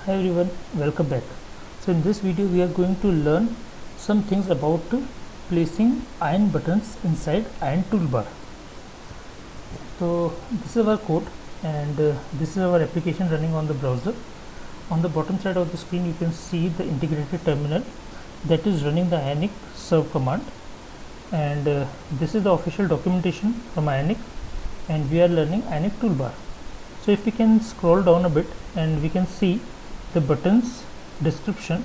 Hi everyone, welcome back. So in this video we are going to learn some things about placing iron buttons inside iron toolbar. So this is our code and this is our application running on the browser. On the bottom side of the screen you can see the integrated terminal that is running the Ionic serve command, and this is the official documentation from Ionic, and we are learning Ionic toolbar. So if we can scroll down a bit and we can see the buttons description,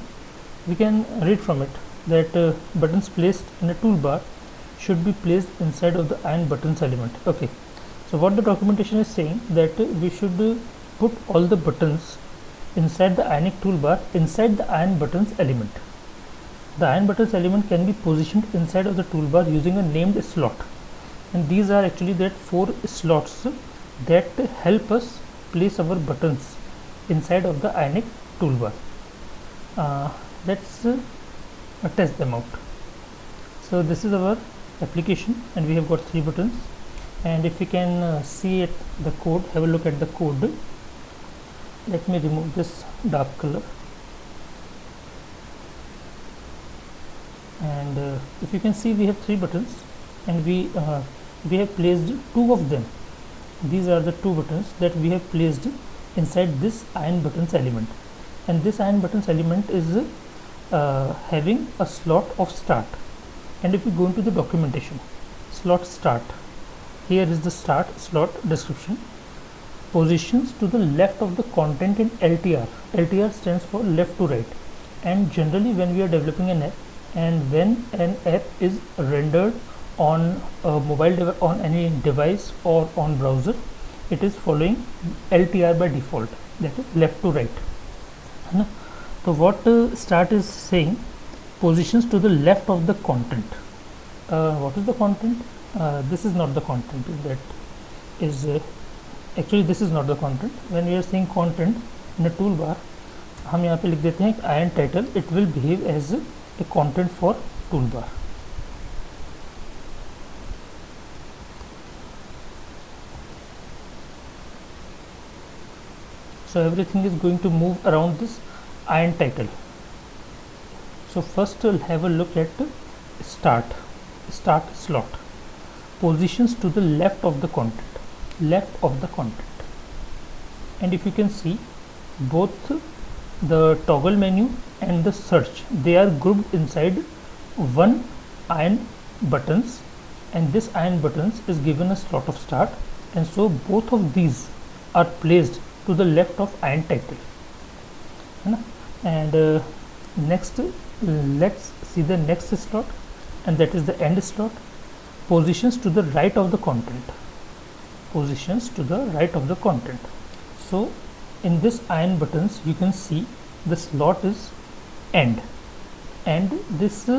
we can read from it that buttons placed in a toolbar should be placed inside of the iron buttons element. Okay, so what the documentation is saying that we should put all the buttons inside the Ionic toolbar inside the iron buttons element. The iron buttons element can be positioned inside of the toolbar using a named slot, and these are actually that 4 slots that help us place our buttons inside of the Ionic toolbar. Let's test them out. So this is our application and we have got 3 buttons, and if we can see it, the code, have a look at the code. Let me remove this dark color, and if you can see we have 3 buttons and we have placed 2 of them. These are the 2 buttons that we have placed inside this iron buttons element, and this iron buttons element is having a slot of start. And if we go into the documentation, slot start, here is the start slot description. Positions to the left of the content in LTR. LTR stands for left to right, and generally when we are developing an app and when an app is rendered on a mobile on any device or on browser, it is following LTR by default, that is left to right. So what start is saying, positions to the left of the content. What is the content? This is not the content, that is actually this is not the content. When we are saying content in a toolbar, हम यहाँ पे लिख देते हैं iron title. It will behave as a content for toolbar. So everything is going to move around this iron title. So first we'll have a look at start slot. Positions to the left of the content, and if you can see, both the toggle menu and the search, they are grouped inside one iron buttons, and this iron buttons is given a slot of start, and so both of these are placed to the left of iron title. And next let's see the next slot, and that is the end slot. Positions to the right of the content, so in this iron buttons you can see the slot is end, and this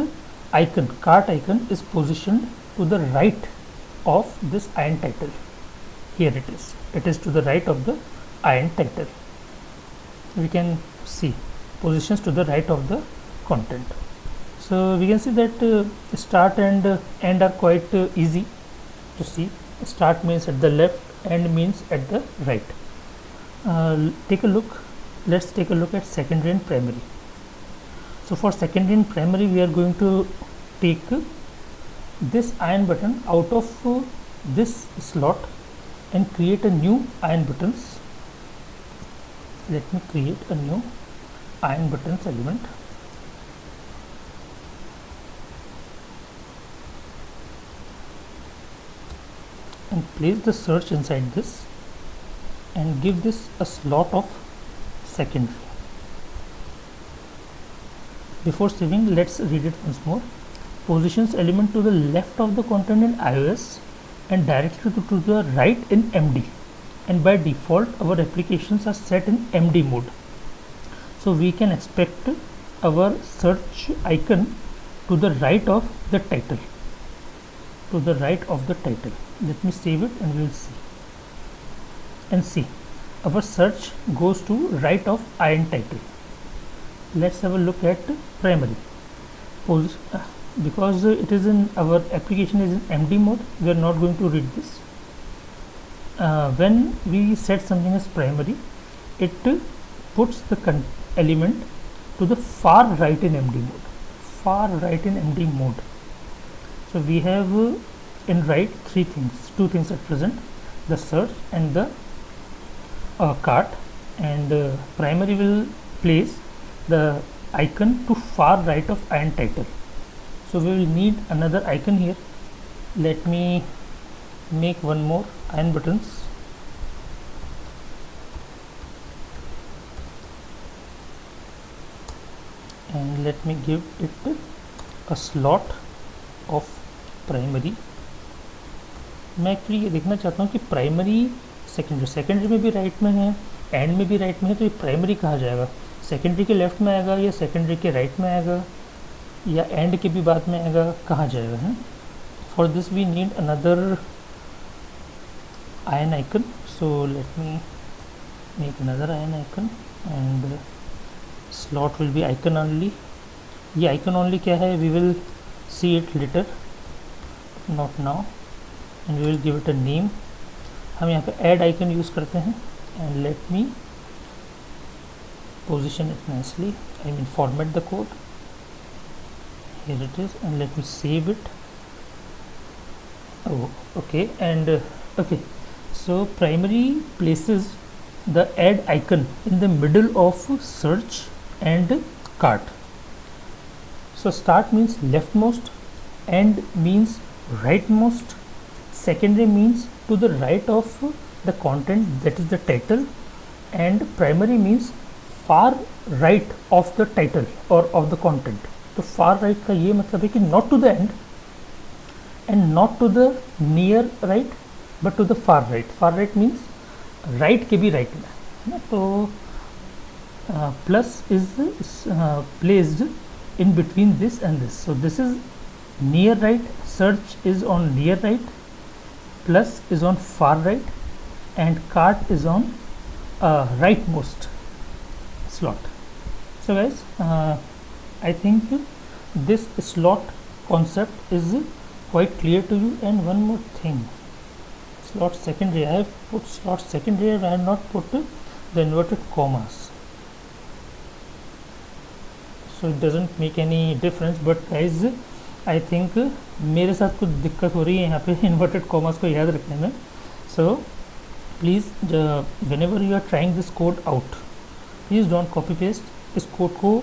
icon, cart icon, is positioned to the right of this iron title. Here it is to the right of the iron title. We can see positions to the right of the content. So we can see that start and end are quite easy to see. Start means at the left, end means at the right. Take a look. Let's take a look at secondary and primary. So for secondary and primary, we are going to take this iron button out of this slot and create a new iron buttons. Let me create a new iron buttons element. And place the search inside this and give this a slot of secondary. Before saving, let's read it once more. Positions element to the left of the content in iOS and directly to the right in MD, and by default our applications are set in MD mode, so we can expect our search icon to the right of the title. Let me save it and we will see. And see, our search goes to right of iron title. Let's have a look at primary. Because it is in our application is in MD mode, we are not going to read this. When we set something as primary, it puts the element to the far right in MD mode. Far right in MD mode. So we have in right two things at present: the search and the cart, and primary will place the icon to far right of iron title. So we will need another icon here. Let me make one more iron buttons. And let me give it a slot of primary. मैं actually ये देखना चाहता हूँ कि primary secondary में भी right में है, एंड में भी राइट में है, तो ये प्राइमरी कहाँ जाएगा? सेकेंडरी के लेफ्ट में आएगा या सेकेंडरी के राइट में आएगा या एंड के भी बाद में आएगा, कहाँ जाएगा है? For this we need another iron icon. So let me make another iron icon and slot will be icon only. ये icon only क्या है? We will see it later, not now, and we will give it a name. हम यहाँ पे add icon use करते हैं and let me position it nicely. I mean format the code. Here it is, and let me save it. Oh, okay, and okay. So primary places the add icon in the middle of search and cart. So start means leftmost, end means rightmost, secondary means to the right of the content, that is the title, and primary means far right of the title or of the content. तो far right का ये मतलब है कि not to the end and not to the near right but to the far right. Far right means right के भी right में, तो plus is placed in between this and this. So this is near right, search is on near right, plus is on far right, and cart is on rightmost slot. So guys, I think this slot concept is quite clear to you. And one more thing, slot secondary, I have put slot secondary, I have not put the inverted commas, so it doesn't make any difference. But guys, I think मेरे साथ कुछ दिक्कत हो रही है यहाँ पे inverted commas को याद रखने में. So please whenever you are trying this code out, please don't copy paste. इस कोड को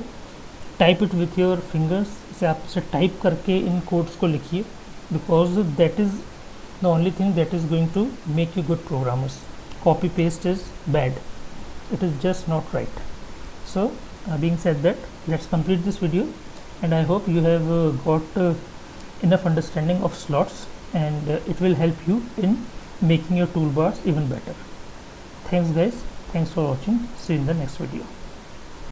type it with your fingers, इसे आप इसे टाइप करके इन कोड्स को लिखिए, because that is the only thing that is going to make you good programmers. Copy paste is bad, it is just not right. So being said that, let's complete this video, and I hope you have got enough understanding of slots, and it will help you in making your toolbars even better. Thanks guys, thanks for watching, see you in the next video.